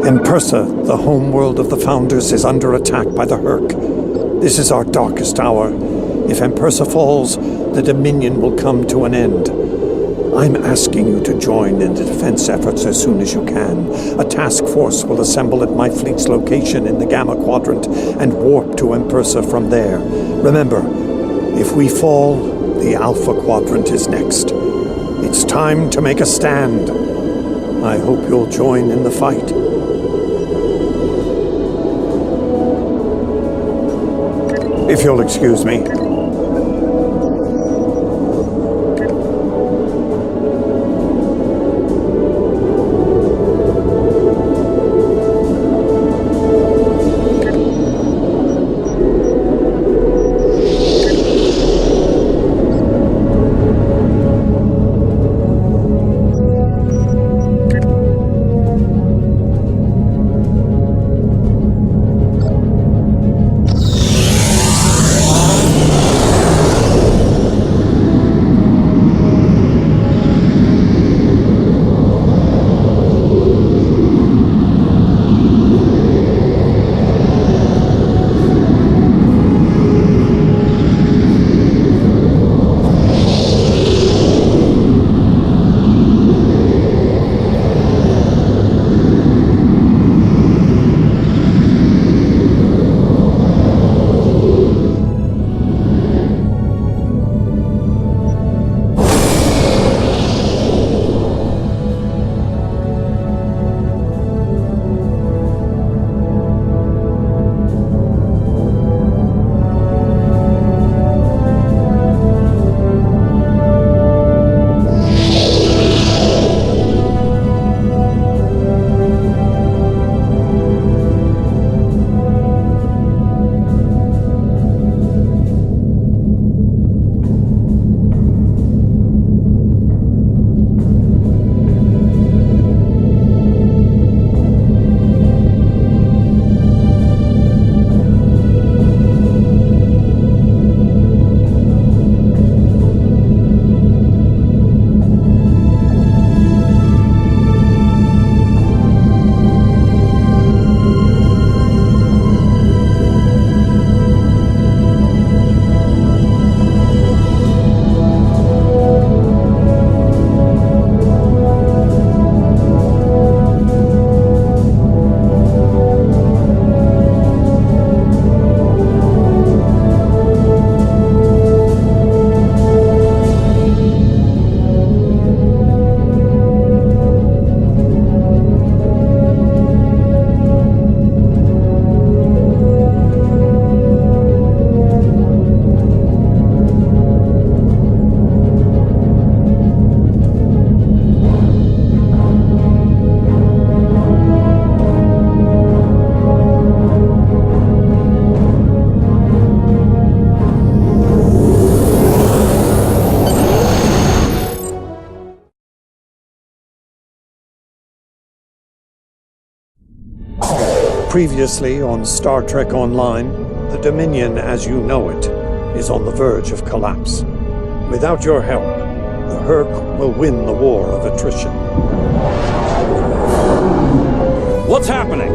Empersa, the homeworld of the Founders, is under attack by the Hur'q. This is our darkest hour. If Empersa falls, the Dominion will come to an end. I'm asking you to join in the defense efforts as soon as you can. A task force will assemble at my fleet's location in the Gamma Quadrant and warp to Empersa from there. Remember, if we fall, the Alpha Quadrant is next. It's time to make a stand. I hope you'll join in the fight. If you'll excuse me. Previously on Star Trek Online, the Dominion as you know it is on the verge of collapse. Without your help, the Hur'q will win the war of attrition. What's happening?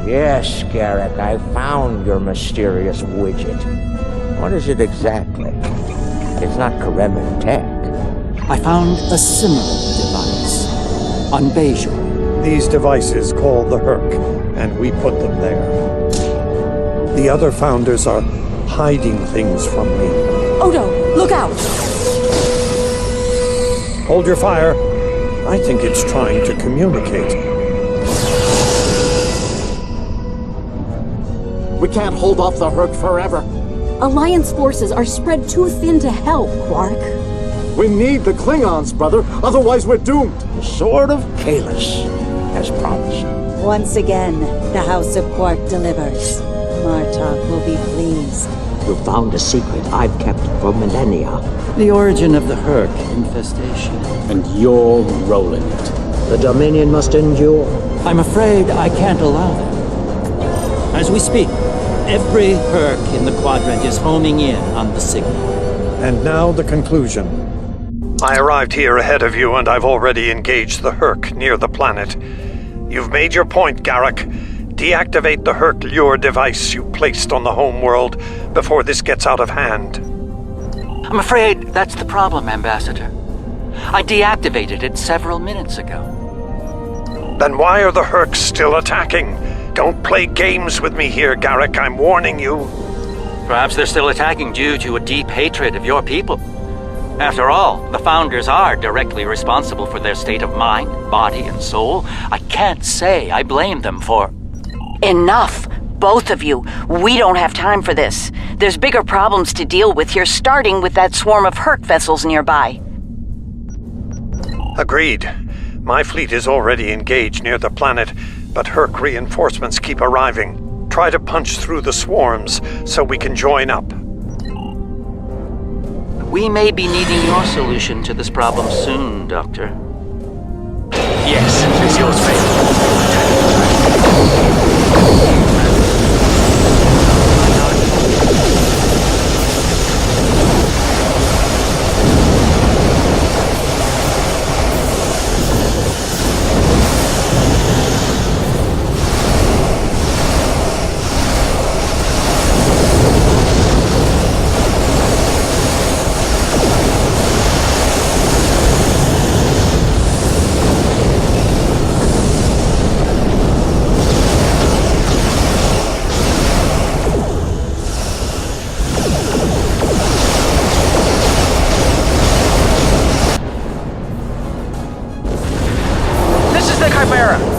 Yes, Garrick, I found your mysterious widget. What is it exactly? It's not Kremen tech. I found a similar device on Bejor. These devices called the Hur'q, and we put them there. The other Founders are hiding things from me. Odo, look out! Hold your fire. I think it's trying to communicate. We can't hold off the Hur'q forever. Alliance forces are spread too thin to help, Quark. We need the Klingons, brother, otherwise we're doomed. The Sword of Kahless, as promised. Once again, the House of Quark delivers. Martok will be pleased. You found a secret I've kept for millennia. The origin of the Hur'q infestation. And you're rolling it. The Dominion must endure. I'm afraid I can't allow that. As we speak, every Hur'q in the Quadrant is homing in on the signal. And now the conclusion. I arrived here ahead of you, and I've already engaged the Hur'q near the planet. You've made your point, Garrick. Deactivate the Hur'q lure device you placed on the homeworld before this gets out of hand. I'm afraid that's the problem, Ambassador. I deactivated it several minutes ago. Then why are the Hur'q still attacking? Don't play games with me here, Garrick. I'm warning you. Perhaps they're still attacking due to a deep hatred of your people. After all, the Founders are directly responsible for their state of mind, body, and soul. I can't say I blame them for... Enough! Both of you. We don't have time for this. There's bigger problems to deal with here, starting with that swarm of Hur'q vessels nearby. Agreed. My fleet is already engaged near the planet, but Hur'q reinforcements keep arriving. Try to punch through the swarms so we can join up. We may be needing your solution to this problem soon, Doctor. Yes, it's yours,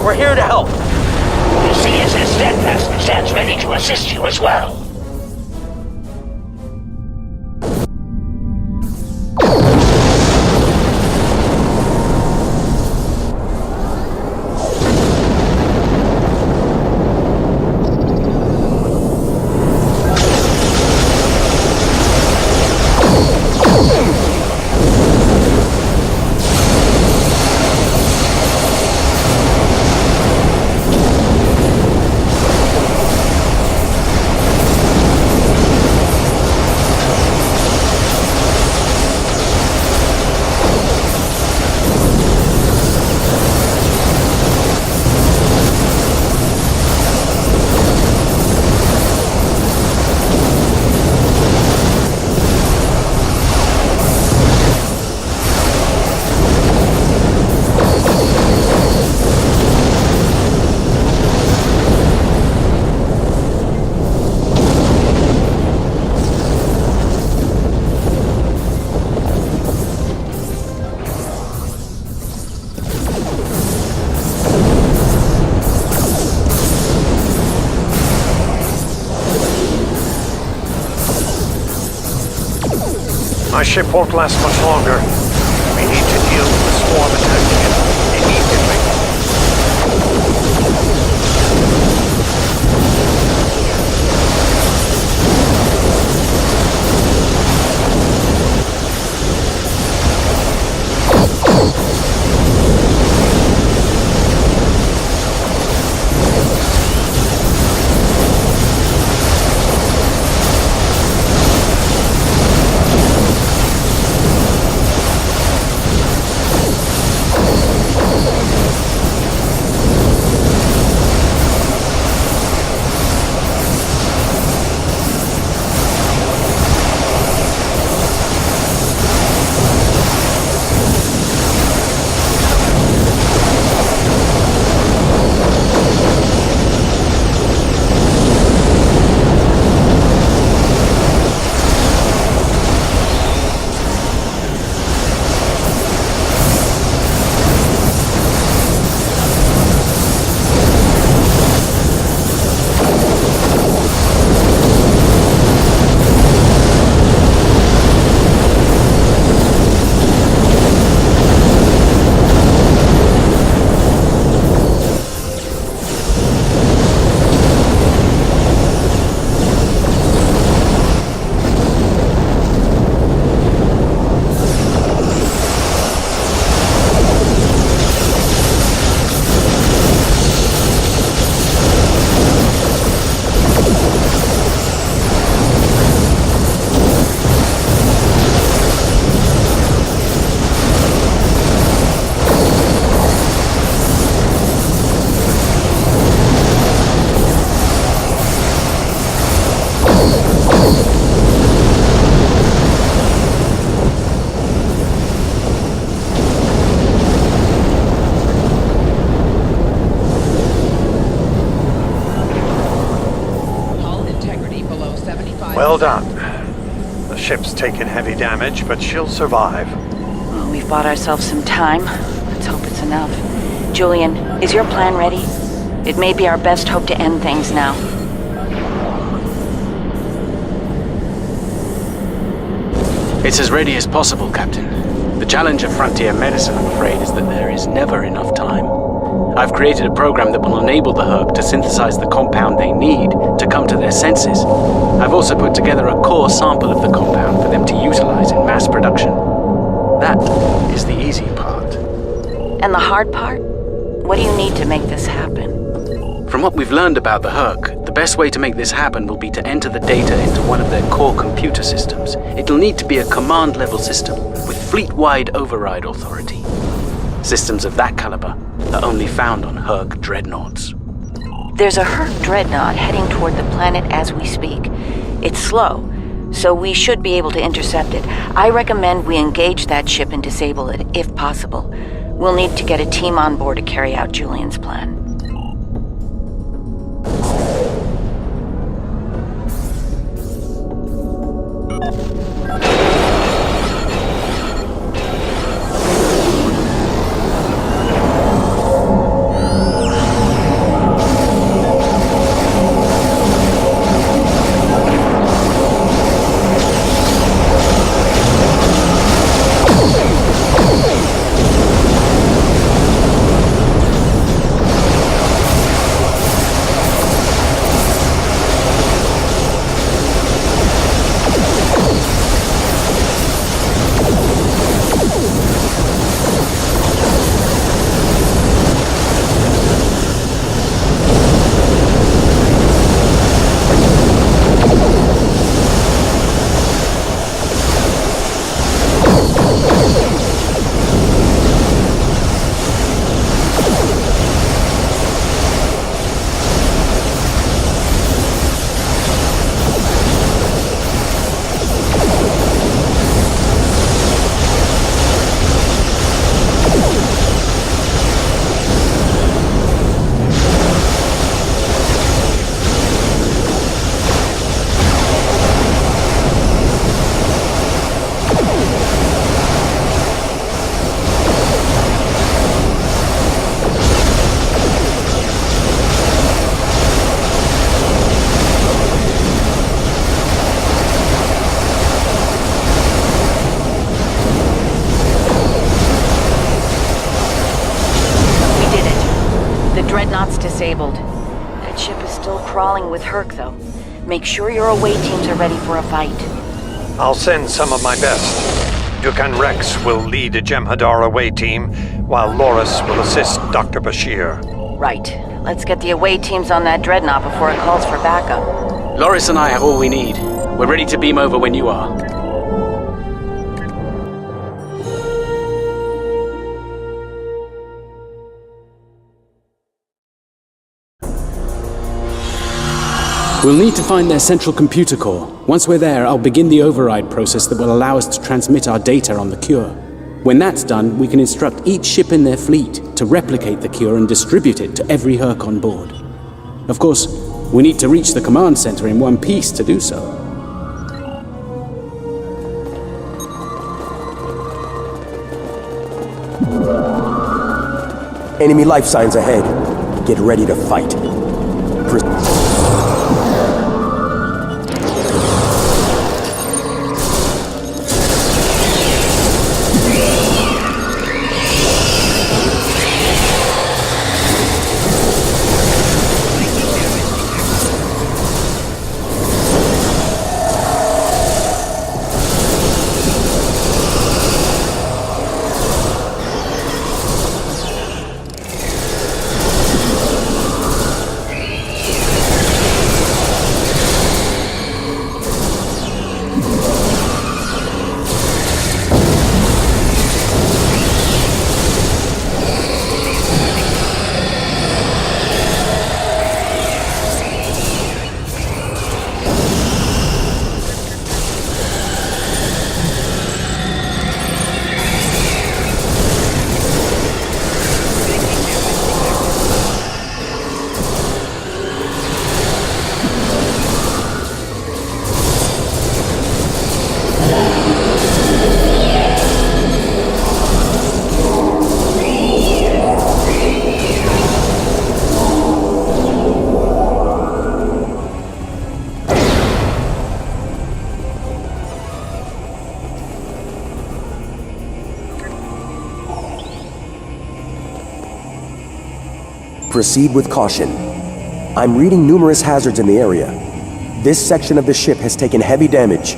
We're here to help. The CSS Steadfast stands ready to assist you as well. My ship won't last much longer. We need to deal with the swarm attacking it immediately. Well done. The ship's taken heavy damage, but she'll survive. Well, we've bought ourselves some time. Let's hope it's enough. Julian, is your plan ready? It may be our best hope to end things now. It's as ready as possible, Captain. The challenge of frontier medicine, I'm afraid, is that there is never enough time. I've created a program that will enable the Hur'q to synthesize the compound they need to come to their senses. I've also put together a core sample of the compound for them to utilize in mass production. That is the easy part. And the hard part? What do you need to make this happen? From what we've learned about the Hur'q, the best way to make this happen will be to enter the data into one of their core computer systems. It'll need to be a command-level system with fleet-wide override authority. Systems of that caliber are only found on Hur'q dreadnoughts. There's a Hur'q dreadnought heading toward the planet as we speak. It's slow, so we should be able to intercept it. I recommend we engage that ship and disable it, if possible. We'll need to get a team on board to carry out Julian's plan. Dreadnought's disabled. That ship is still crawling with Hur'q, though. Make sure your away teams are ready for a fight. I'll send some of my best. Dukan Rex will lead a Jem'Hadar away team, while Loris will assist Dr. Bashir. Right. Let's get the away teams on that Dreadnought before it calls for backup. Loris and I have all we need. We're ready to beam over when you are. We'll need to find their central computer core. Once we're there, I'll begin the override process that will allow us to transmit our data on the cure. When that's done, we can instruct each ship in their fleet to replicate the cure and distribute it to every Hur'q on board. Of course, we need to reach the command center in one piece to do so. Enemy life signs ahead. Get ready to fight. Proceed with caution. I'm reading numerous hazards in the area. This section of the ship has taken heavy damage.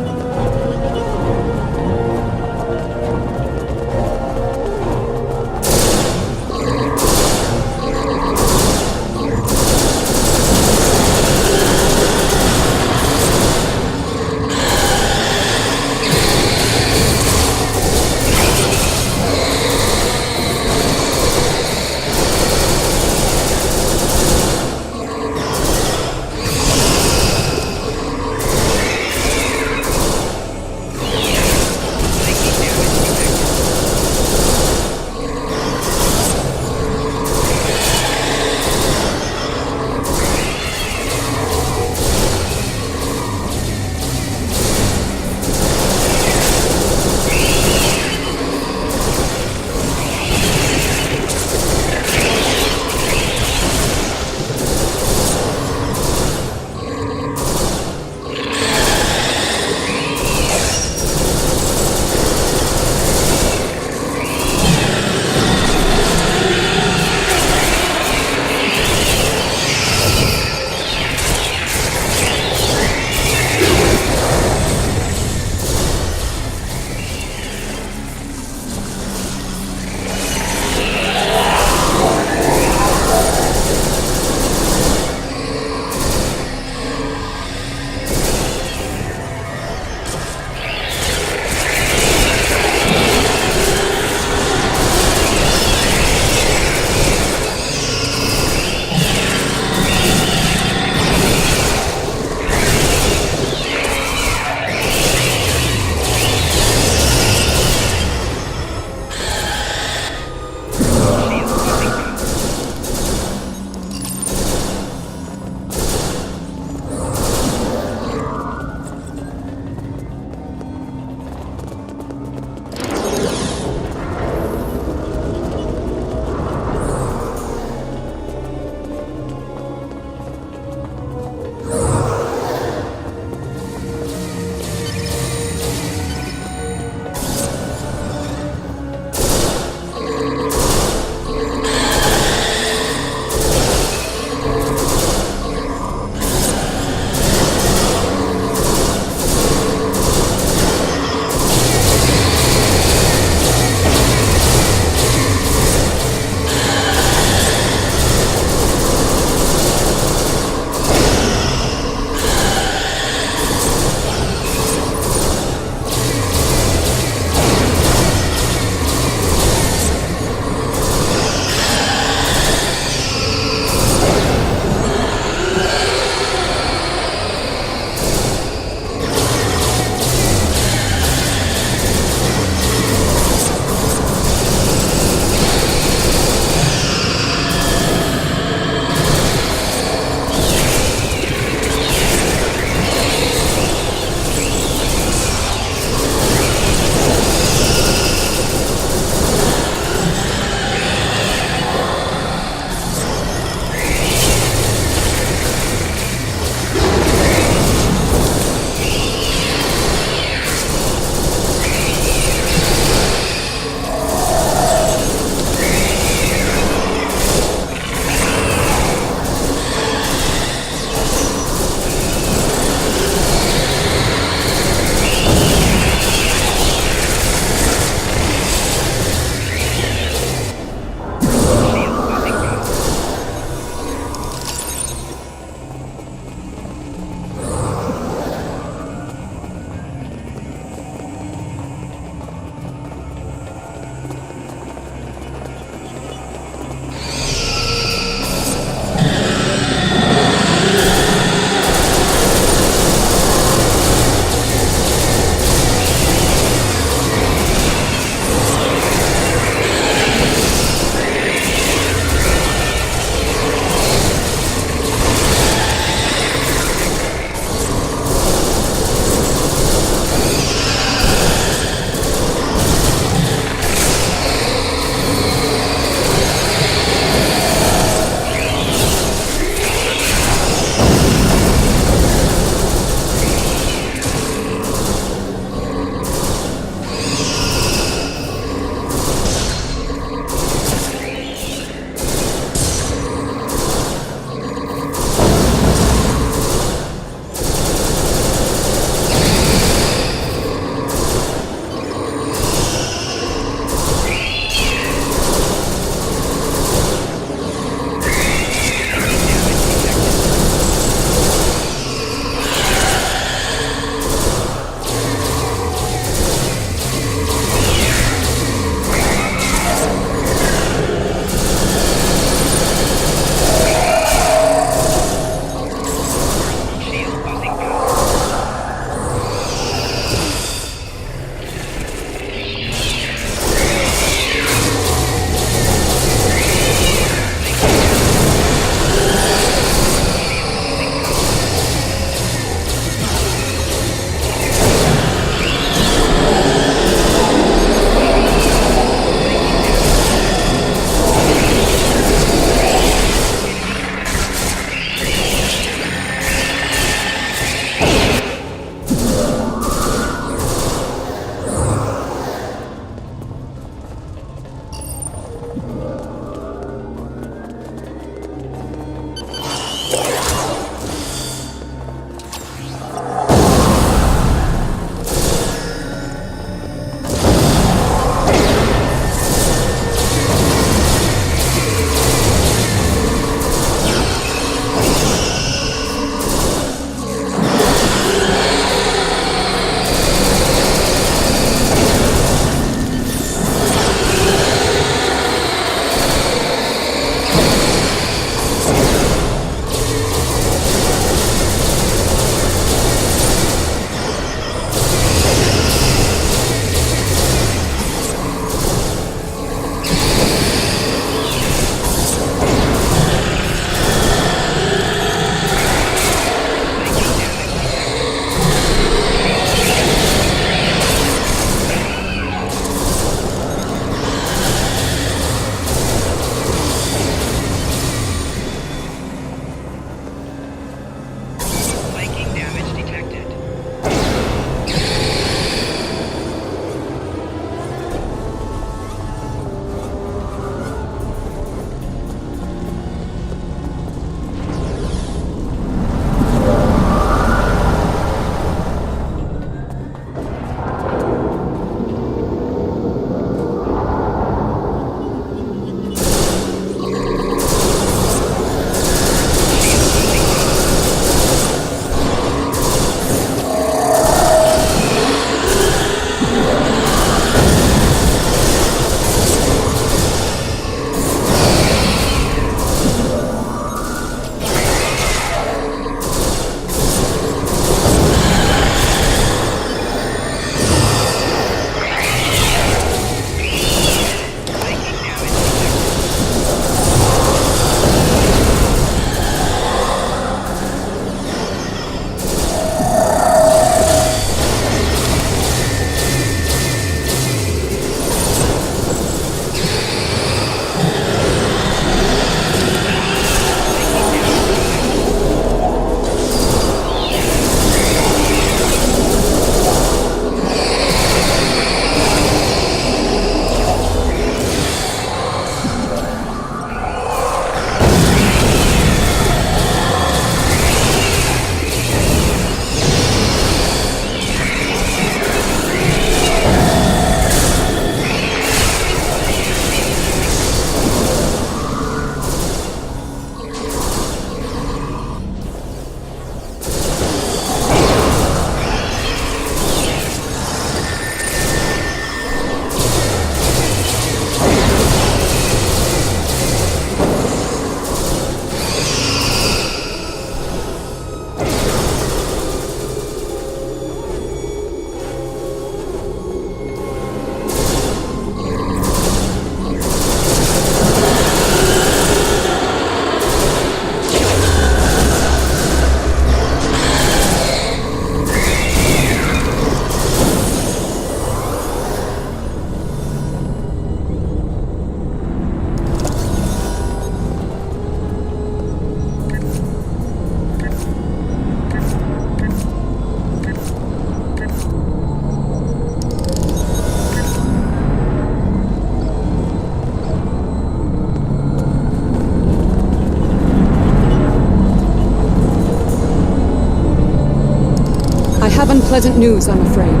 unpleasant news, I'm afraid.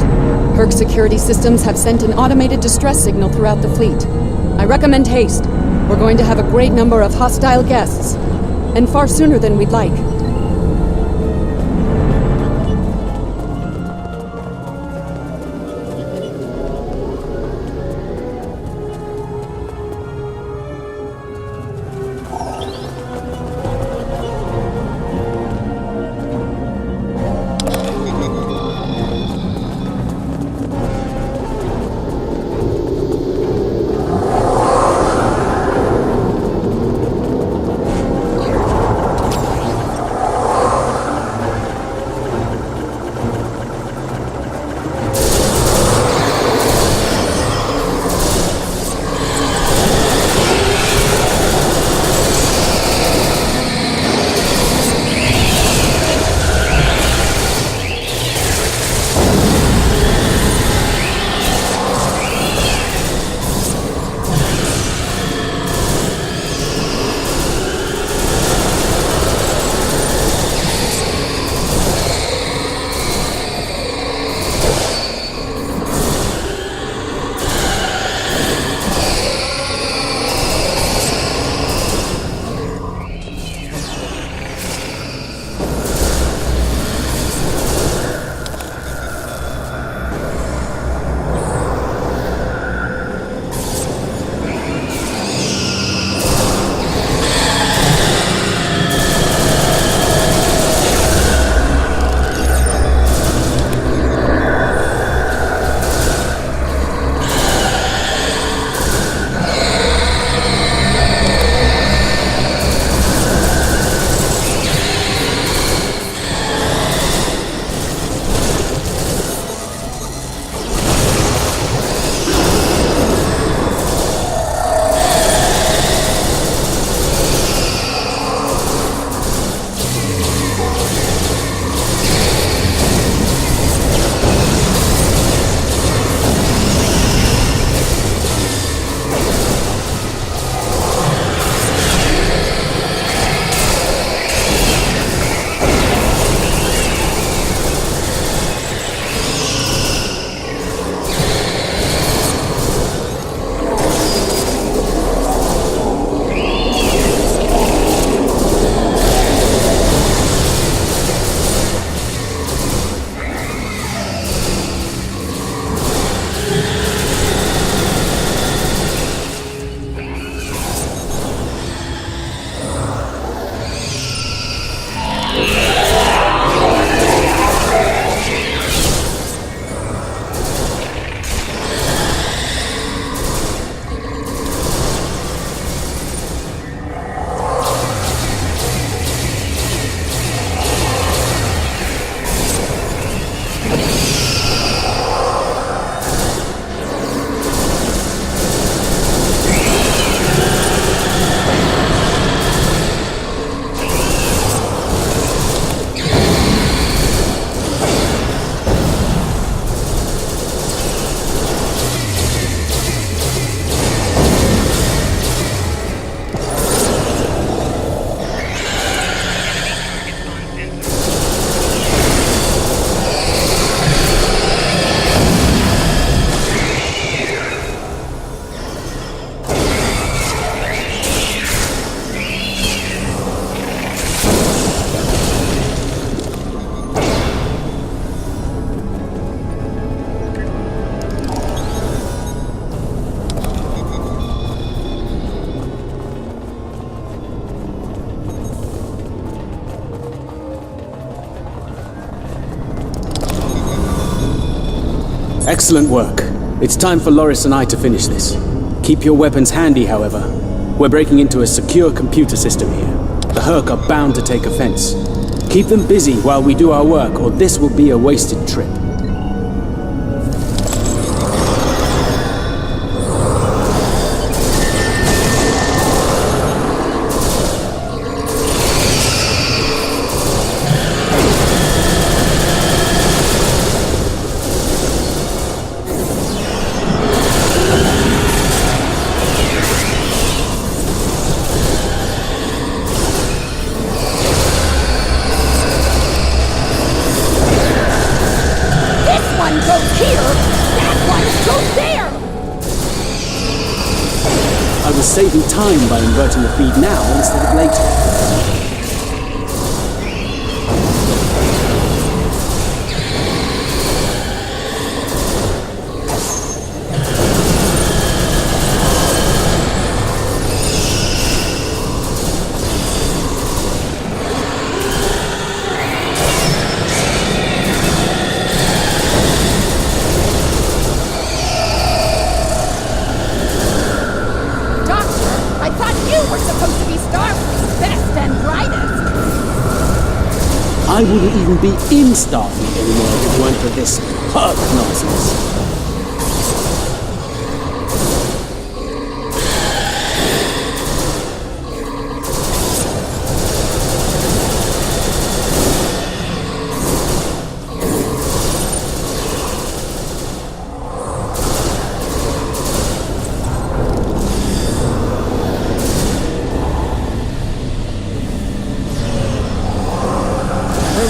Hur'q security systems have sent an automated distress signal throughout the fleet. I recommend haste. We're going to have a great number of hostile guests, and far sooner than we'd like. Excellent work. It's time for Loris and I to finish this. Keep your weapons handy, however. We're breaking into a secure computer system here. The Hur'q are bound to take offense. Keep them busy while we do our work, or this will be a wasted trip. was saving time by inverting the feed now instead of later. I wouldn't even be in Starfleet anymore if it weren't for this Hur'q nonsense.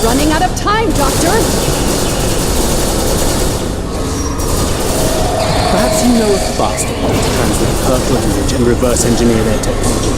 Running out of time, Doctor! Perhaps you know a faster way to translate Hur'q language and reverse engineer their technology.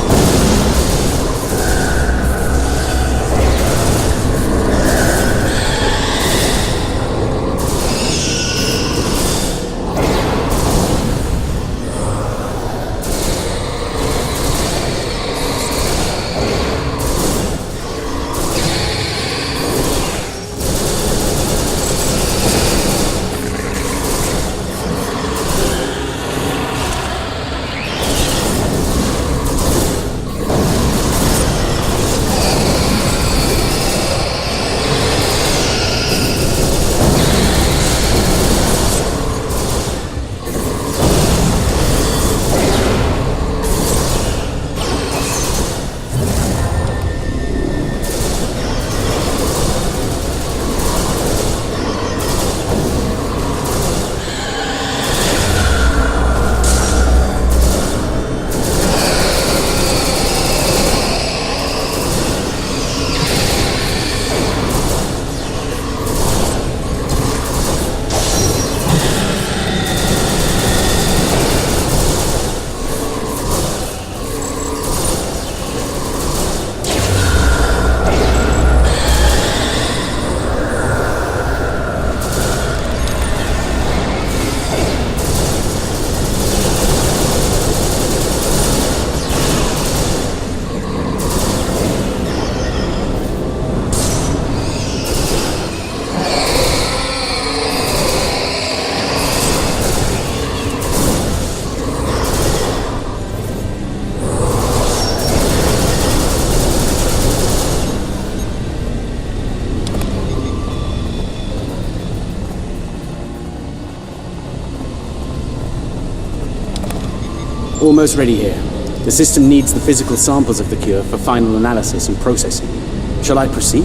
Almost ready here. The system needs the physical samples of the cure for final analysis and processing. Shall I proceed?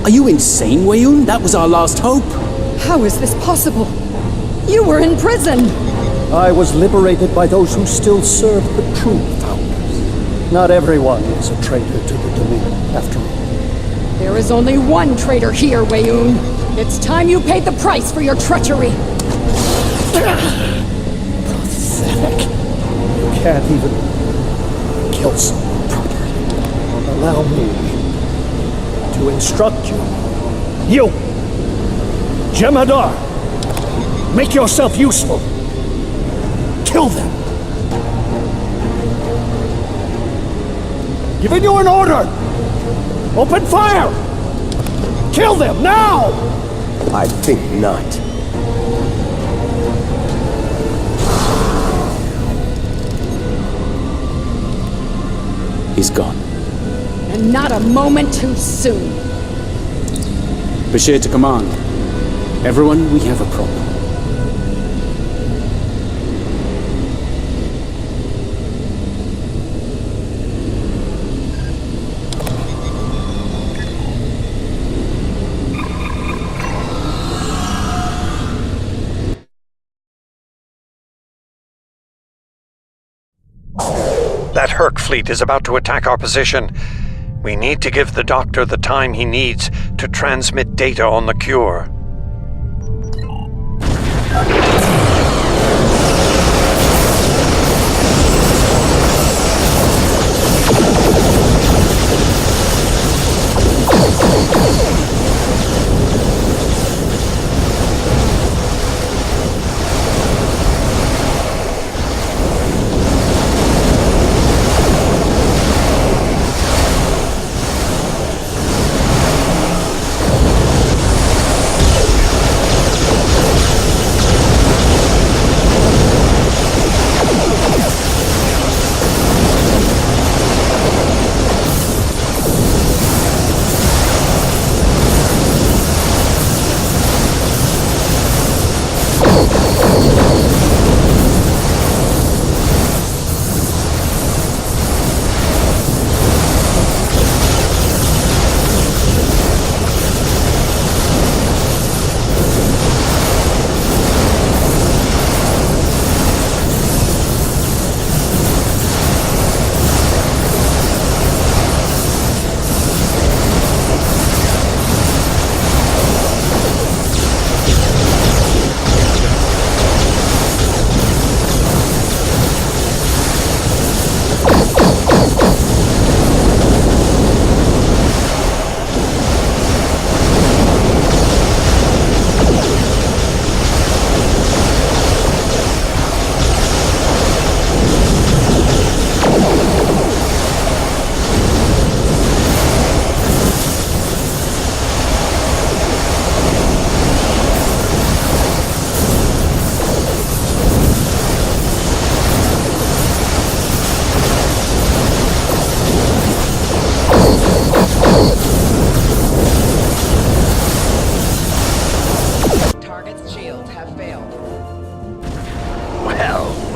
Are you insane, Weyoun? That was our last hope. How is this possible? You were in prison! I was liberated by those who still serve the true founders. Not everyone is a traitor to the Dominion, after all. There is only one traitor here, Weyoun. It's time you paid the price for your treachery. Pathetic. You can't even kill someone properly. Allow me to instruct you. You! Jem'Hadar! Make yourself useful! Kill them! Giving you an order! Open fire! Kill them, now! I think not. He's gone. And not a moment too soon. Bashir to command. Everyone, we have a problem. That Hur'q fleet is about to attack our position. We need to give the Doctor the time he needs to transmit data on the cure.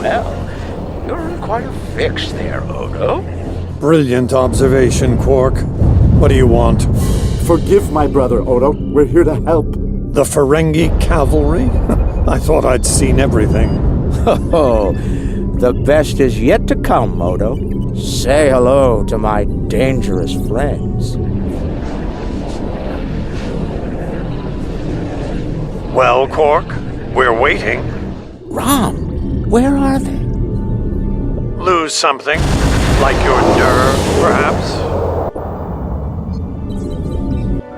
Well, you're in quite a fix there, Odo. Brilliant observation, Quark. What do you want? Forgive my brother, Odo. We're here to help. The Ferengi cavalry? I thought I'd seen everything. Oh, the best is yet to come, Odo. Say hello to my dangerous friends. Well, Quark, we're waiting. Rom, where are they? Lose something? Like your nerve, perhaps?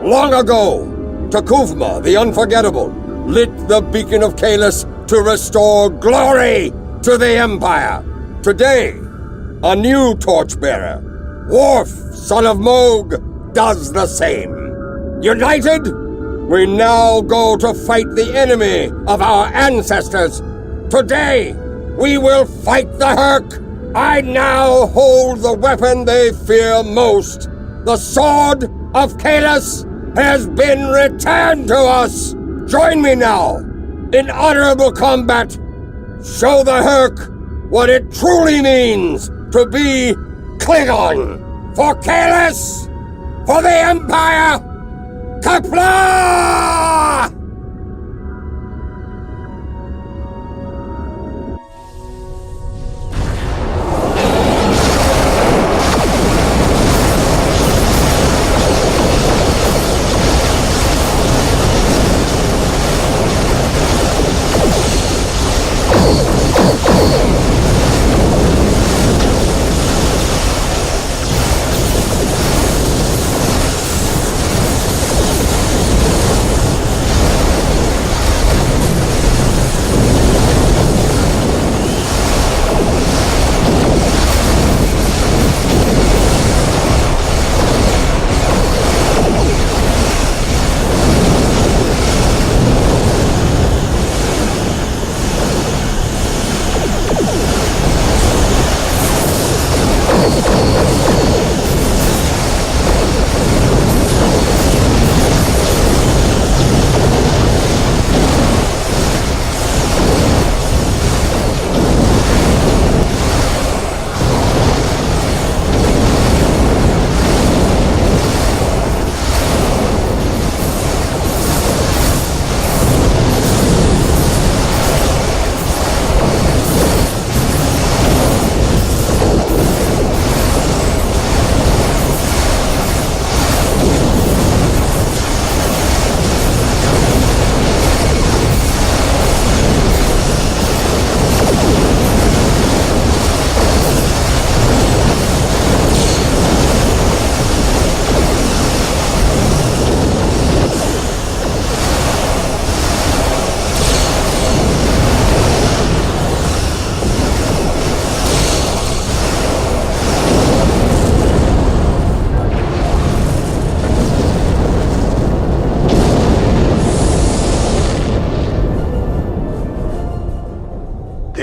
Long ago, Takuvma, the Unforgettable, lit the beacon of Kahless to restore glory to the Empire. Today, a new torchbearer, Worf, son of Moog, does the same. United, we now go to fight the enemy of our ancestors. Today, we will fight the Hur'q. I now hold the weapon they fear most. The sword of Kahless has been returned to us. Join me now in honorable combat. Show the Hur'q what it truly means to be Klingon. For Kahless, for the Empire, Kapla!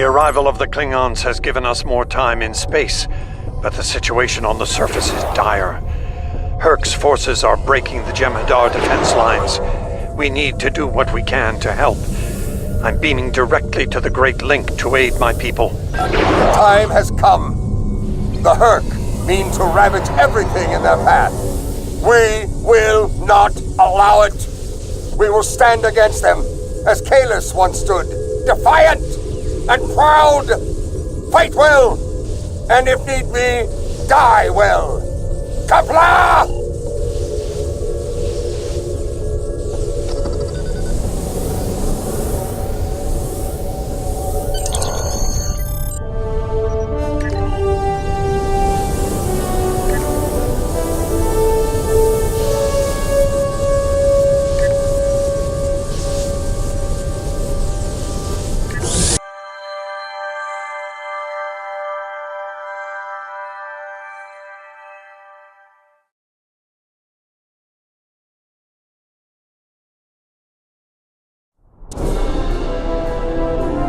The arrival of the Klingons has given us more time in space, but the situation on the surface is dire. Hur'q's forces are breaking the Jem'Hadar defense lines. We need to do what we can to help. I'm beaming directly to the Great Link to aid my people. The time has come. The Hur'q mean to ravage everything in their path. We will not allow it. We will stand against them, as Kahless once stood, defiant and proud. Fight well, and if need be, die well. Kapla!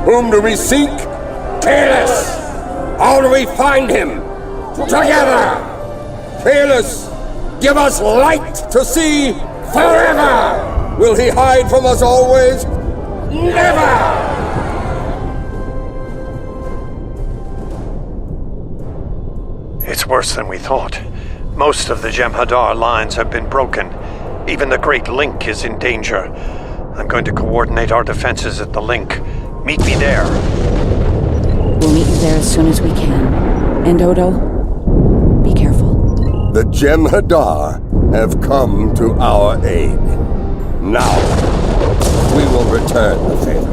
Whom do we seek? Kahless! How do we find him? Together! Kahless, give us light to see forever! Will he hide from us always? Never! It's worse than we thought. Most of the Jem'Hadar lines have been broken. Even the Great Link is in danger. I'm going to coordinate our defenses at the Link. Meet me there. We'll meet you there as soon as we can. And Odo, be careful. The Jem'Hadar have come to our aid. Now, we will return the favor.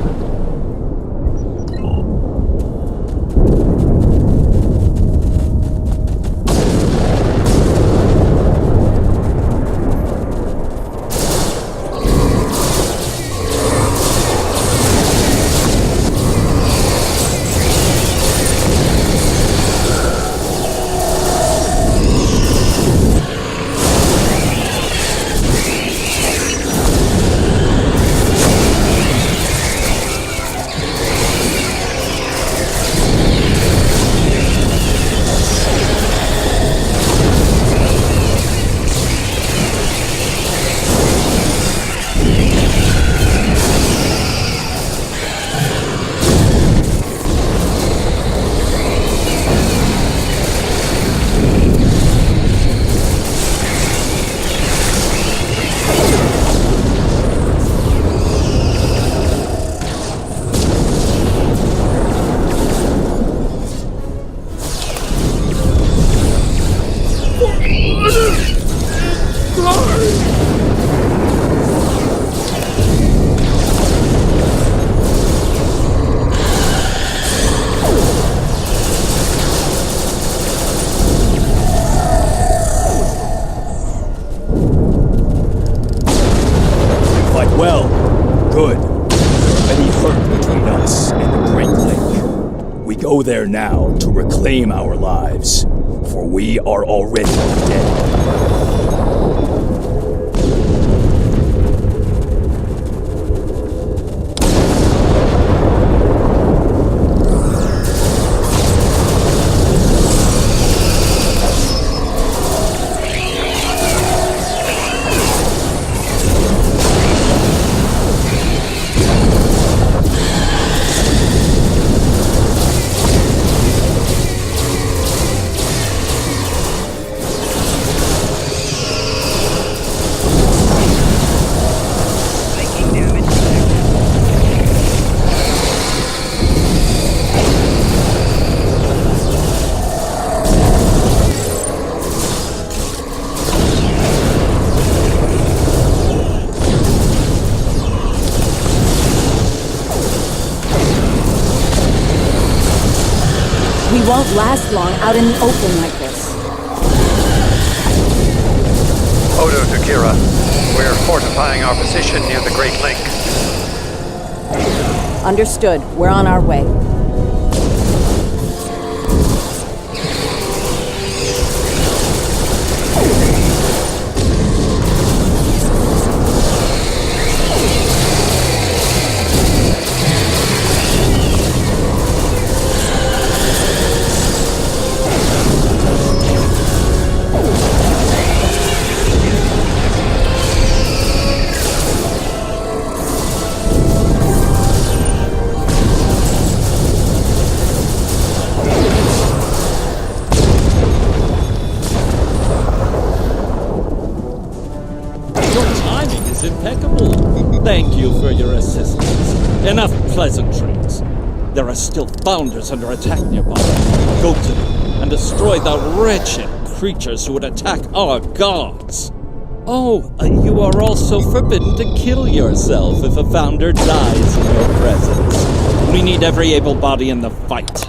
Go there now to reclaim our lives, for we are already dead. We won't last long out in the open like this. Odo to Kira. We're fortifying our position near the Great Link. Understood. We're on our way. pleasantries. There are still founders under attack nearby. Go to them and destroy the wretched creatures who would attack our gods. Oh, you are also forbidden to kill yourself if a founder dies in your presence. We need every able body in the fight.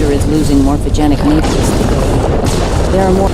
Is losing morphogenic matrix today. There are more...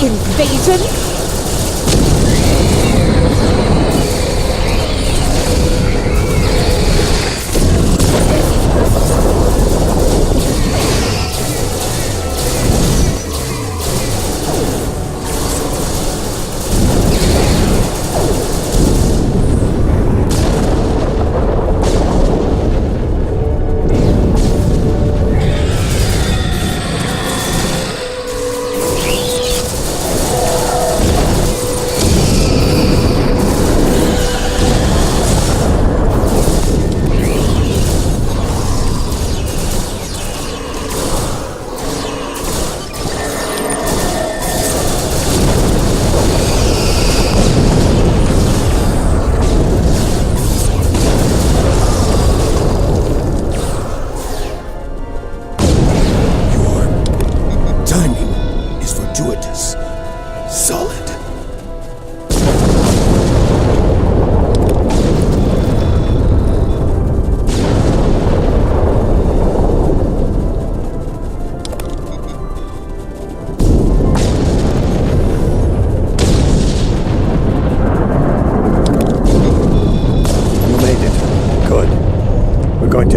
invasion?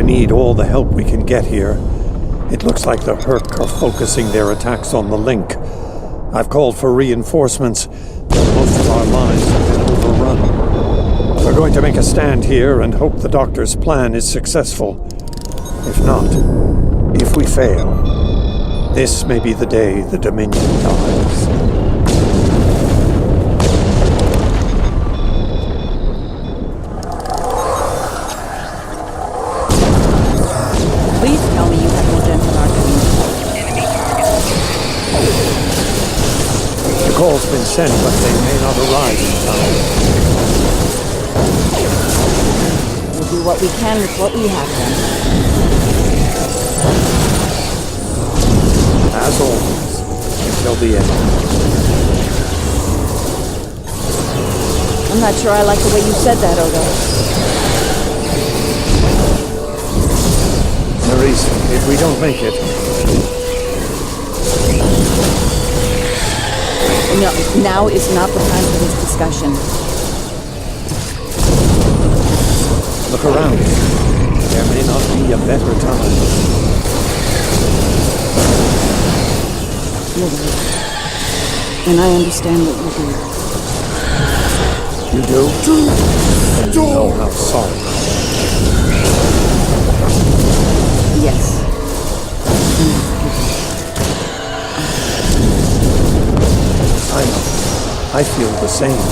Need all the help we can get here. It looks like the Hur'q are focusing their attacks on the link. I've called for reinforcements, but most of our lines have been overrun. We're going to make a stand here and hope the Doctor's plan is successful. If not, if we fail, this may be the day the Dominion dies. The call's been sent, but they may not arrive in time. We'll do what we can with what we have then. As always, until the end. I'm not sure I like the way you said that, Odo. Maurice, if we don't make it... No, now is not the time for this discussion. Look around. There may not be a better time. You're right. And I understand what you do. You do? And you know how sorry. Yes. I know. I feel the same.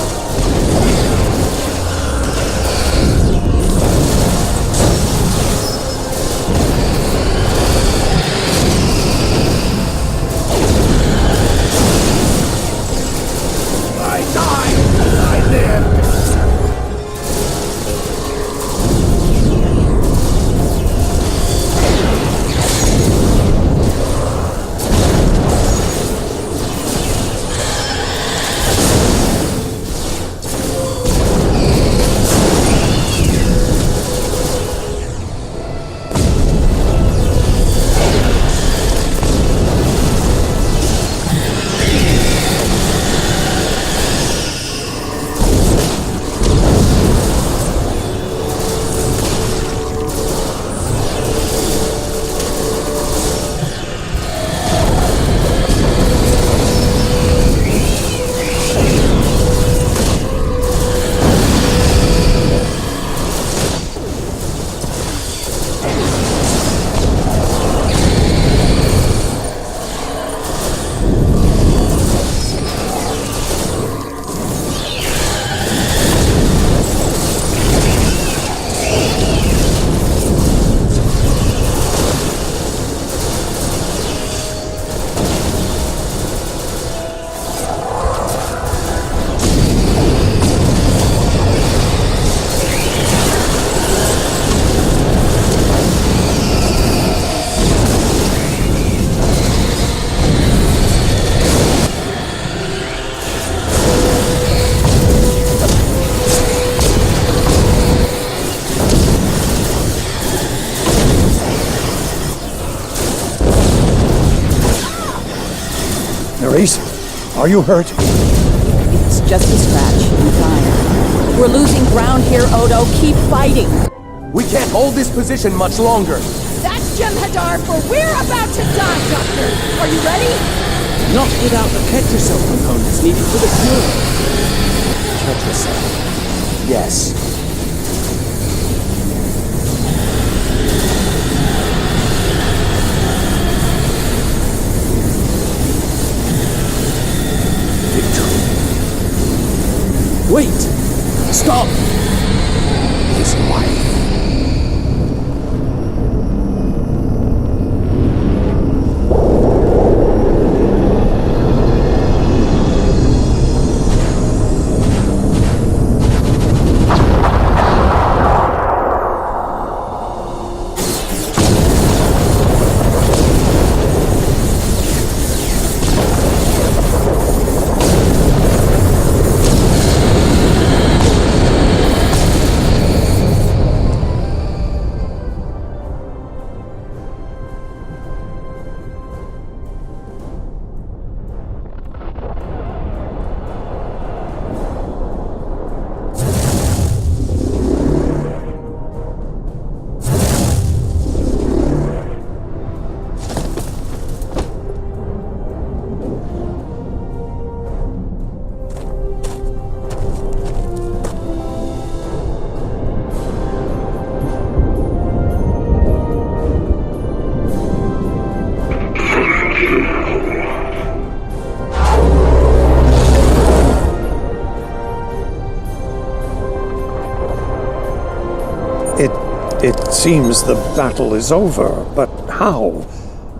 Maurice, are you hurt? It's just a scratch. I'm fine. We're losing ground here, Odo. Keep fighting. We can't hold this position much longer. That's Jem'Hadar, for we're about to die, Doctor! Are you ready? Not without the Ketracel components needed for the cure. Ketracel. Yes. Wait! Stop! His wife. It seems the battle is over, but how?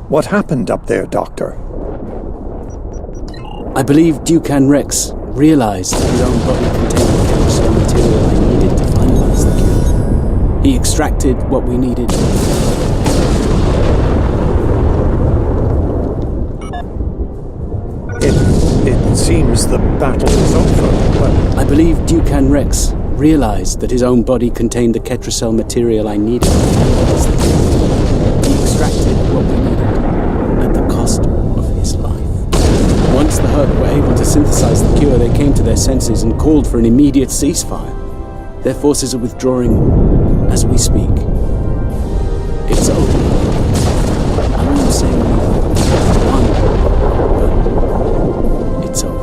What happened up there, Doctor? I believe Duke and Rex realized that his own body contained the chemistry material they needed to finalize the cure. He extracted what we needed. seems the battle is over, but... I believe Duke Rex realized that his own body contained the Ketracel material I needed. He extracted what we needed, at the cost of his life. Once the Hur'q were able to synthesize the cure, they came to their senses and called for an immediate ceasefire. Their forces are withdrawing as we speak. It's over. I'm not saying we won, but it's over.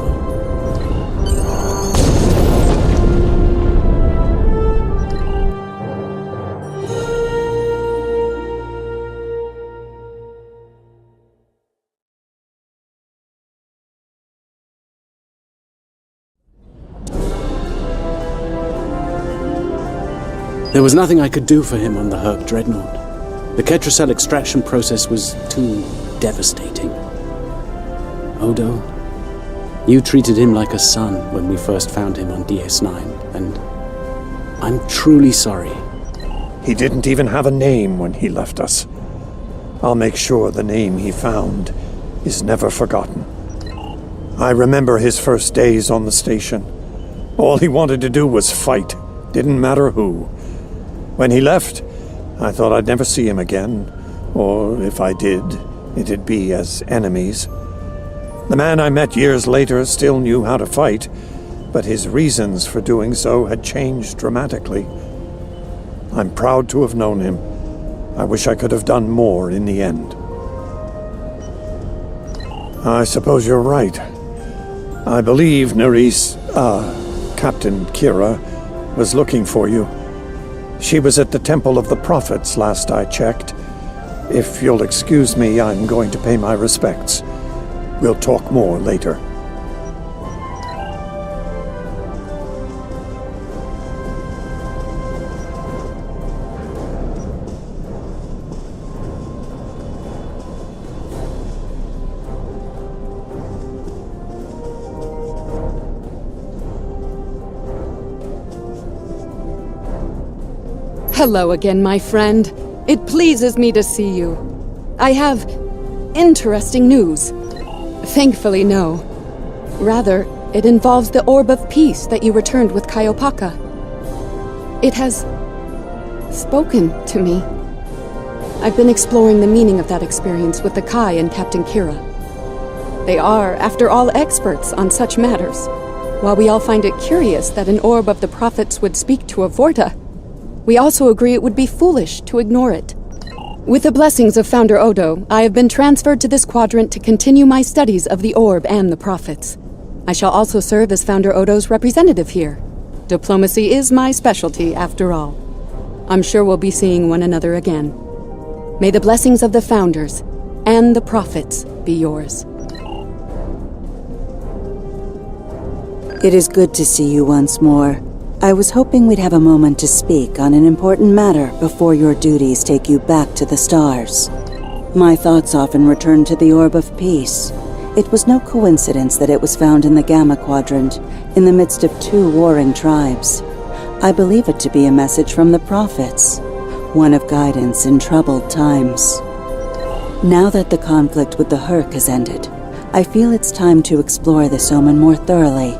There was nothing I could do for him on the Hur'q Dreadnought. The Ketracel extraction process was too devastating. Odo, you treated him like a son when we first found him on DS9, and I'm truly sorry. He didn't even have a name when he left us. I'll make sure the name he found is never forgotten. I remember his first days on the station. All he wanted to do was fight. Didn't matter who. When he left, I thought I'd never see him again, or if I did, it'd be as enemies. The man I met years later still knew how to fight, but his reasons for doing so had changed dramatically. I'm proud to have known him. I wish I could have done more in the end. I suppose you're right. I believe Captain Kira was looking for you. She was at the Temple of the Prophets last I checked. If you'll excuse me, I'm going to pay my respects. We'll talk more later. Hello again, my friend. It pleases me to see you. I have interesting news. Thankfully, no. Rather, it involves the Orb of Peace that you returned with Kaiopaka. It has spoken to me. I've been exploring the meaning of that experience with the Kai and Captain Kira. They are, after all, experts on such matters. While we all find it curious that an Orb of the Prophets would speak to a Vorta, we also agree it would be foolish to ignore it. With the blessings of Founder Odo, I have been transferred to this quadrant to continue my studies of the Orb and the Prophets. I shall also serve as Founder Odo's representative here. Diplomacy is my specialty, after all. I'm sure we'll be seeing one another again. May the blessings of the Founders and the Prophets be yours. It is good to see you once more. I was hoping we'd have a moment to speak on an important matter before your duties take you back to the stars. My thoughts often return to the Orb of Peace. It was no coincidence that it was found in the Gamma Quadrant, in the midst of two warring tribes. I believe it to be a message from the Prophets, one of guidance in troubled times. Now that the conflict with the Hur'q has ended, I feel it's time to explore this omen more thoroughly.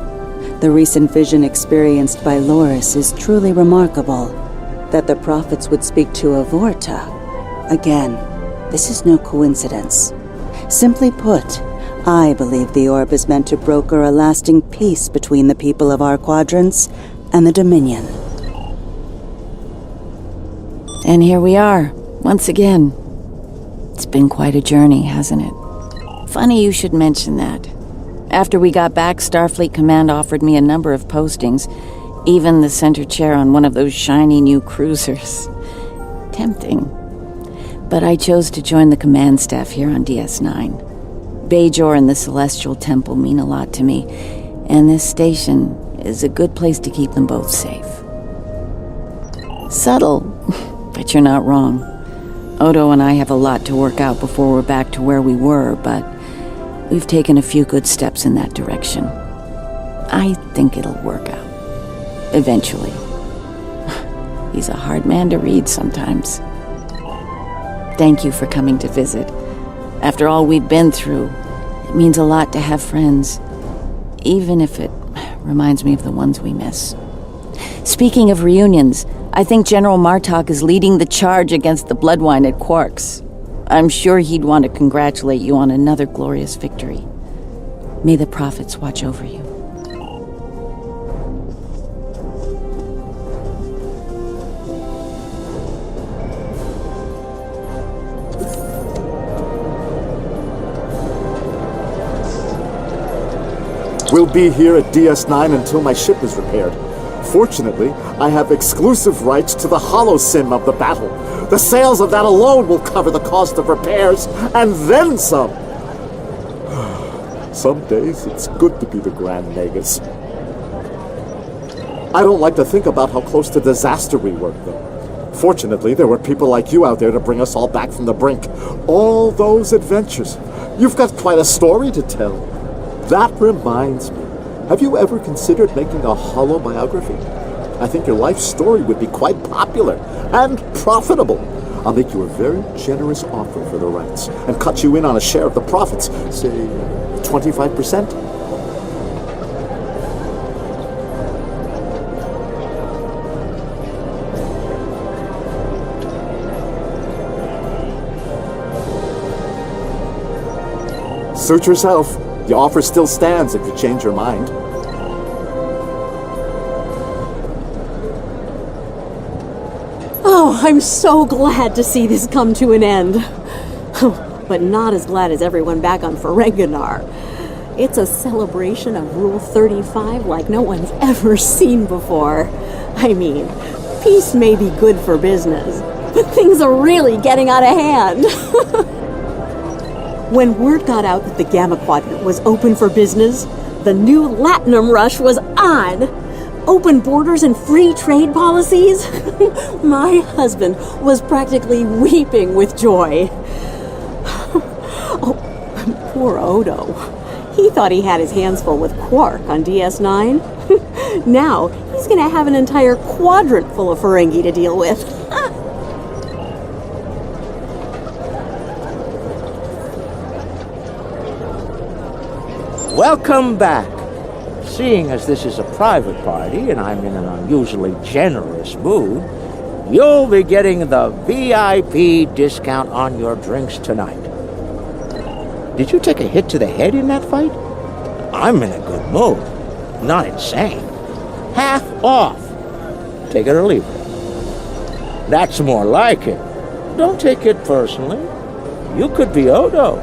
The recent vision experienced by Loris is truly remarkable. That the Prophets would speak to a Vorta. Again, this is no coincidence. Simply put, I believe the Orb is meant to broker a lasting peace between the people of our quadrants and the Dominion. And here we are, once again. It's been quite a journey, hasn't it? Funny you should mention that. After we got back, Starfleet Command offered me a number of postings, even the center chair on one of those shiny new cruisers. Tempting. But I chose to join the command staff here on DS9. Bajor and the Celestial Temple mean a lot to me, and this station is a good place to keep them both safe. Subtle, but you're not wrong. Odo and I have a lot to work out before we're back to where we were, but we've taken a few good steps in that direction. I think it'll work out. Eventually. He's a hard man to read sometimes. Thank you for coming to visit. After all we've been through, it means a lot to have friends. even if it reminds me of the ones we miss. Speaking of reunions, I think General Martok is leading the charge against the Bloodwine at Hur'q. I'm sure he'd want to congratulate you on another glorious victory. May the prophets watch over you. We'll be here at DS9 until my ship is repaired. Fortunately, I have exclusive rights to the holosim of the battle. The sales of that alone will cover the cost of repairs, and then some. Some days, it's good to be the Grand Nagus. I don't like to think about how close to disaster we were, though. Fortunately, there were people like you out there to bring us all back from the brink. All those adventures. You've got quite a story to tell. That reminds me. Have you ever considered making a holobiography? I think your life story would be quite popular and profitable. I'll make you a very generous offer for the rights and cut you in on a share of the profits, say 25%. Suit yourself. The offer still stands if you change your mind. Oh, I'm so glad to see this come to an end. But not as glad as everyone back on Ferenginar. It's a celebration of Rule 35 like no one's ever seen before. I mean, peace may be good for business, but things are really getting out of hand. When word got out that the Gamma Quadrant was open for business, the new Latinum rush was on. Open borders and free trade policies? My husband was practically weeping with joy. Oh, poor Odo. He thought he had his hands full with Hur'q on DS9. Now, he's gonna have an entire quadrant full of Ferengi to deal with. Welcome back. Seeing as this is a private party and I'm in an unusually generous mood, you'll be getting the VIP discount on your drinks tonight. Did you take a hit to the head in that fight? I'm in a good mood. Not insane. Half off. Take it or leave it. That's more like it. Don't take it personally. You could be Odo.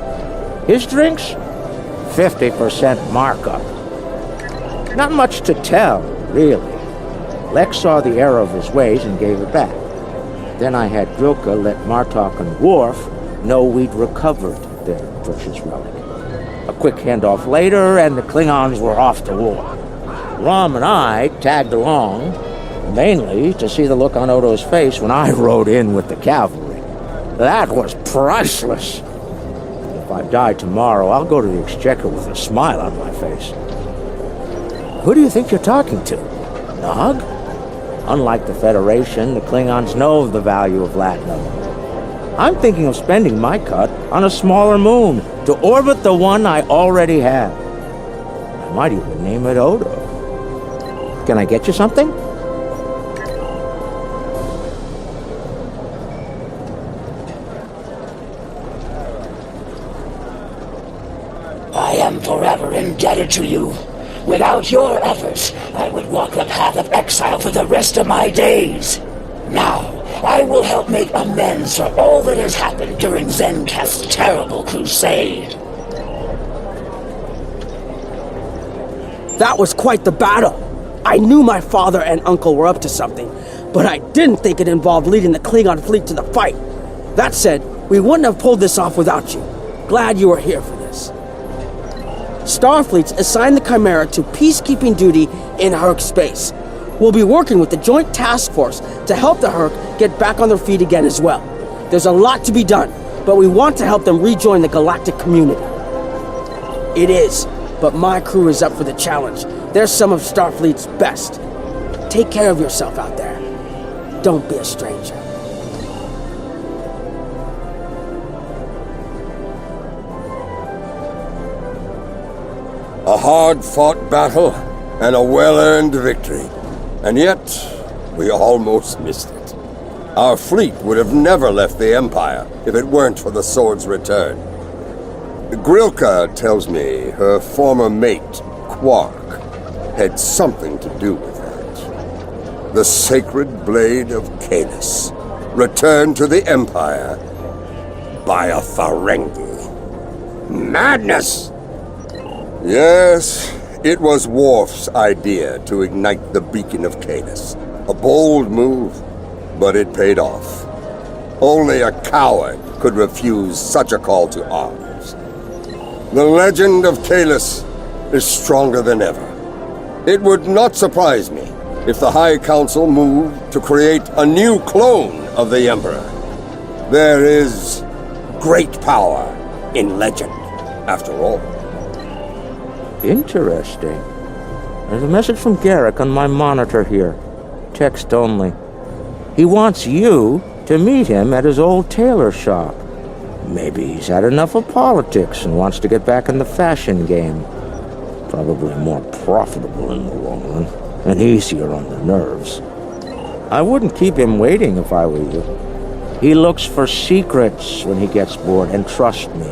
His drinks? 50% markup. Not much to tell, really. Lex saw the error of his ways and gave it back. Then I had Hru'q let Martok and Worf know we'd recovered their precious relic. A quick handoff later, and the Klingons were off to war. Rom and I tagged along, mainly to see the look on Odo's face when I rode in with the cavalry. That was priceless. If I die tomorrow, I'll go to the Exchequer with a smile on my face. Who do you think you're talking to? Nog? Unlike the Federation, the Klingons know the value of Latinum. I'm thinking of spending my cut on a smaller moon to orbit the one I already have. I might even name it Odo. Can I get you something? I am forever indebted to you. Without your efforts, I would walk the path of exile for the rest of my days. Now, I will help make amends for all that has happened during Zencast's terrible crusade. That was quite the battle. I knew my father and uncle were up to something, but I didn't think it involved leading the Klingon fleet to the fight. That said, we wouldn't have pulled this off without you. Glad you were here for this. Starfleet's assigned the Chimera to peacekeeping duty in Hur'q space. We'll be working with the Joint Task Force to help the Hur'q get back on their feet again as well. There's a lot to be done, but we want to help them rejoin the galactic community. It is, but my crew is up for the challenge. They're some of Starfleet's best. Take care of yourself out there. Don't be a stranger. A A hard-fought battle and a well-earned victory. And yet, we almost missed it. Our fleet would have never left the Empire if it weren't for the sword's return. Hur'q tells me her former mate, Quark, had something to do with that. The sacred blade of Kalis, returned to the Empire by a Ferengi. Madness! Yes, it was Worf's idea to ignite the beacon of Kalis. A bold move, but it paid off. Only a coward could refuse such a call to arms. The legend of Kalis is stronger than ever. It would not surprise me if the High Council moved to create a new clone of the Emperor. There is great power in legend, after all. Interesting. There's a message from Garrick on my monitor here. Text only. He wants you to meet him at his old tailor shop. Maybe he's had enough of politics and wants to get back in the fashion game. Probably more profitable in the long run, and easier on the nerves. I wouldn't keep him waiting if I were you. He looks for secrets when he gets bored, and trust me,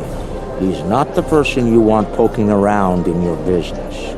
he's not the person you want poking around in your business.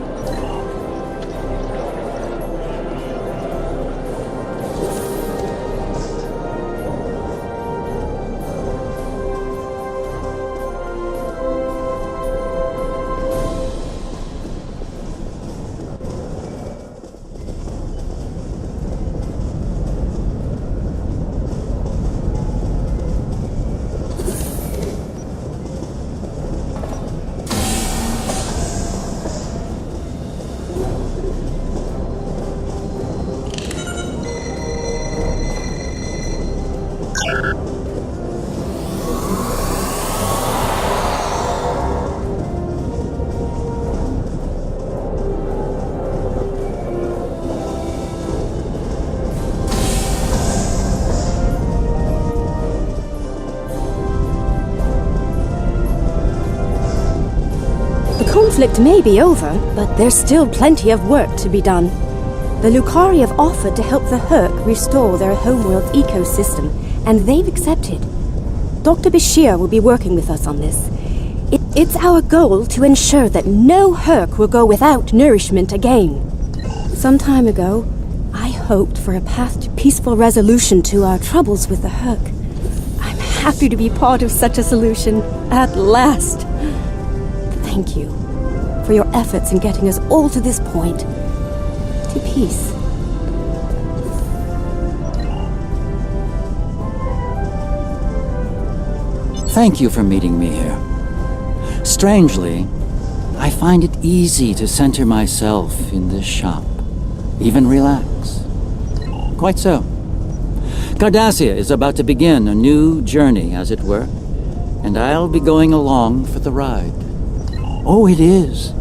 The conflict may be over, but there's still plenty of work to be done. The Lucari have offered to help the Hur'q restore their homeworld ecosystem, and they've accepted. Dr. Bashir will be working with us on this. It's our goal to ensure that no Hur'q will go without nourishment again. Some time ago, I hoped for a path to peaceful resolution to our troubles with the Hur'q. I'm happy to be part of such a solution, at last. Thank you for your efforts in getting us all to this point, to peace. Thank you for meeting me here. Strangely, I find it easy to center myself in this shop, even relax. Quite so. Cardassia is about to begin a new journey, as it were, and I'll be going along for the ride. Oh, it is.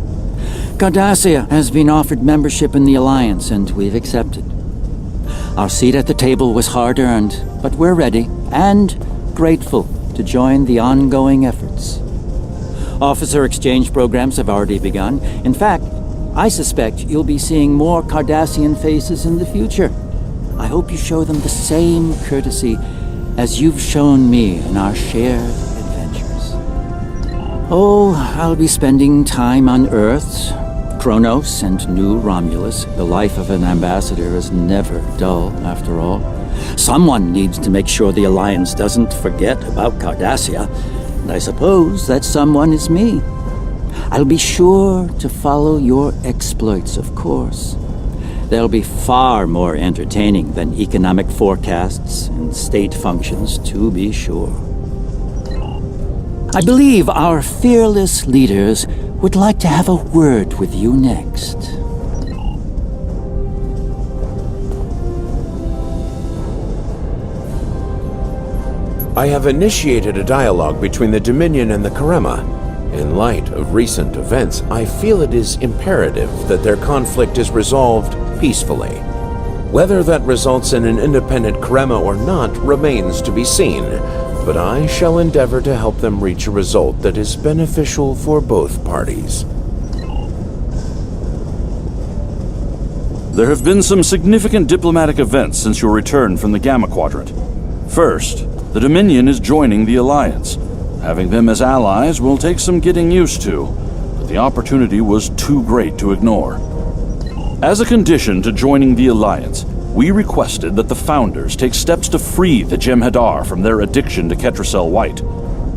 Cardassia has been offered membership in the Alliance, and we've accepted. Our seat at the table was hard-earned, but we're ready and grateful to join the ongoing efforts. Officer exchange programs have already begun. In fact, I suspect you'll be seeing more Cardassian faces in the future. I hope you show them the same courtesy as you've shown me in our shared adventures. Oh, I'll be spending time on Earth, Kronos, and New Romulus. The life of an ambassador is never dull, after all. Someone needs to make sure the Alliance doesn't forget about Cardassia, and I suppose that someone is me. I'll be sure to follow your exploits, of course. They'll be far more entertaining than economic forecasts and state functions, to be sure. I believe our fearless leaders would like to have a word with you next. I have initiated a dialogue between the Dominion and the Karema. In light of recent events, I feel it is imperative that their conflict is resolved peacefully. Whether that results in an independent Karema or not remains to be seen, but I shall endeavor to help them reach a result that is beneficial for both parties. There have been some significant diplomatic events since your return from the Gamma Quadrant. First, the Dominion is joining the Alliance. Having them as allies will take some getting used to, but the opportunity was too great to ignore. As a condition to joining the Alliance, we requested that the Founders take steps to free the Jem'Hadar from their addiction to Ketracel White.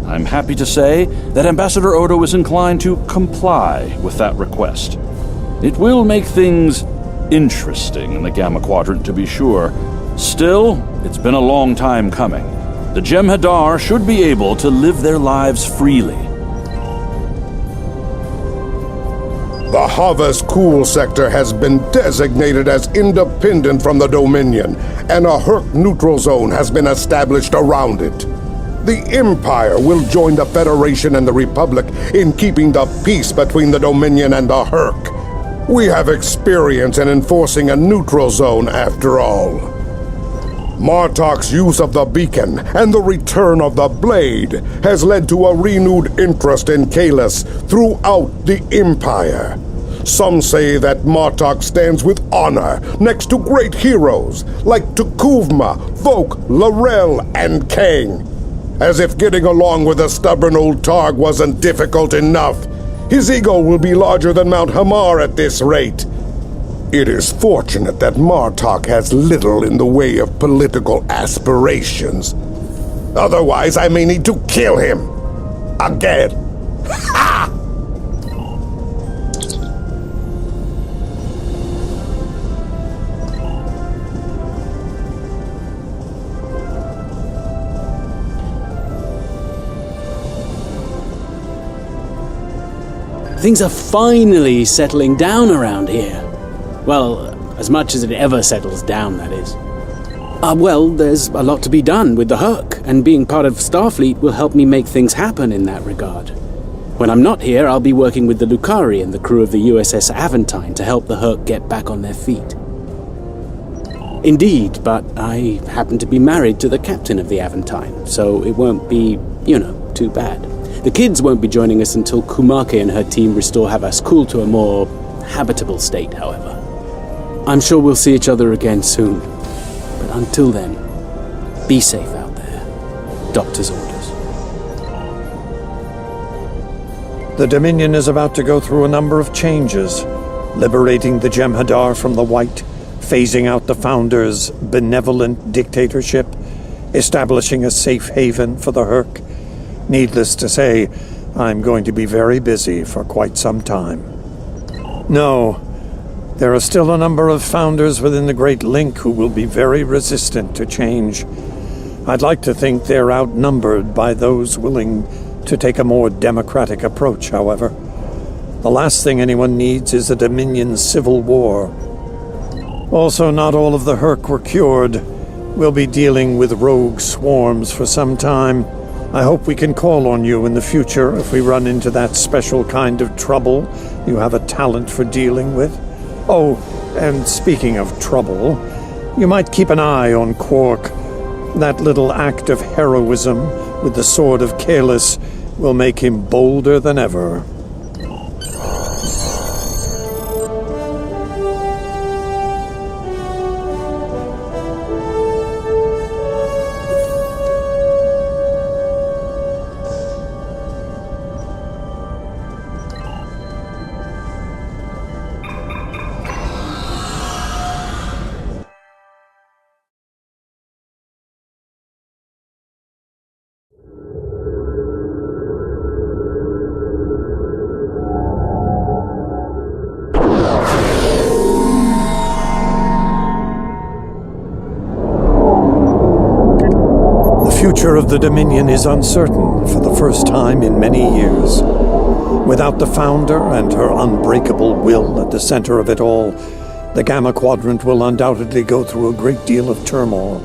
I'm happy to say that Ambassador Odo is inclined to comply with that request. It will make things interesting in the Gamma Quadrant, to be sure. Still, it's been a long time coming. The Jem'Hadar should be able to live their lives freely. The Havas Cool sector has been designated as independent from the Dominion, and a Hur'q neutral zone has been established around it. The Empire will join the Federation and the Republic in keeping the peace between the Dominion and the Hur'q. We have experience in enforcing a neutral zone, after all. Martok's use of the beacon and the return of the blade has led to a renewed interest in Kahless throughout the Empire. Some say that Martok stands with honor next to great heroes like Tukuvma, Vok, Lorel, and Kang. As if getting along with a stubborn old Targ wasn't difficult enough, his ego will be larger than Mount Hamar at this rate. It is fortunate that Martok has little in the way of political aspirations. Otherwise, I may need to kill him. Again. Ha! Things are finally settling down around here. Well, as much as it ever settles down, that is. Well, there's a lot to be done with the Hur'q, and being part of Starfleet will help me make things happen in that regard. When I'm not here, I'll be working with the Lucari and the crew of the USS Aventine to help the Hur'q get back on their feet. Indeed, but I happen to be married to the captain of the Aventine, so it won't be, too bad. The kids won't be joining us until Kumake and her team restore Havas Cool to a more habitable state, however. I'm sure we'll see each other again soon. But until then, be safe out there. Doctor's orders. The Dominion is about to go through a number of changes, liberating the Jem'Hadar from the White, phasing out the Founders' benevolent dictatorship, establishing a safe haven for the Hur'q. Needless to say, I'm going to be very busy for quite some time. No, there are still a number of Founders within the Great Link who will be very resistant to change. I'd like to think they're outnumbered by those willing to take a more democratic approach, however. The last thing anyone needs is a Dominion civil war. Also, not all of the Hur'q were cured. We'll be dealing with rogue swarms for some time. I hope we can call on you in the future if we run into that special kind of trouble you have a talent for dealing with. Oh, and speaking of trouble, you might keep an eye on Quark. That little act of heroism with the sword of Kahless will make him bolder than ever. The future of the Dominion is uncertain for the first time in many years. Without the Founder and her unbreakable will at the center of it all, the Gamma Quadrant will undoubtedly go through a great deal of turmoil.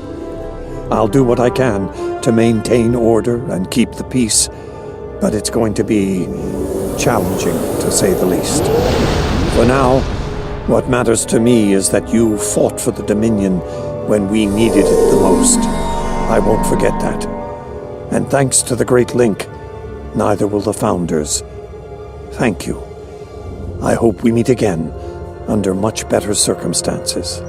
I'll do what I can to maintain order and keep the peace, but it's going to be challenging, to say the least. For now, what matters to me is that you fought for the Dominion when we needed it the most. I won't forget that. And thanks to the Great Link, neither will the Founders. Thank you. I hope we meet again under much better circumstances.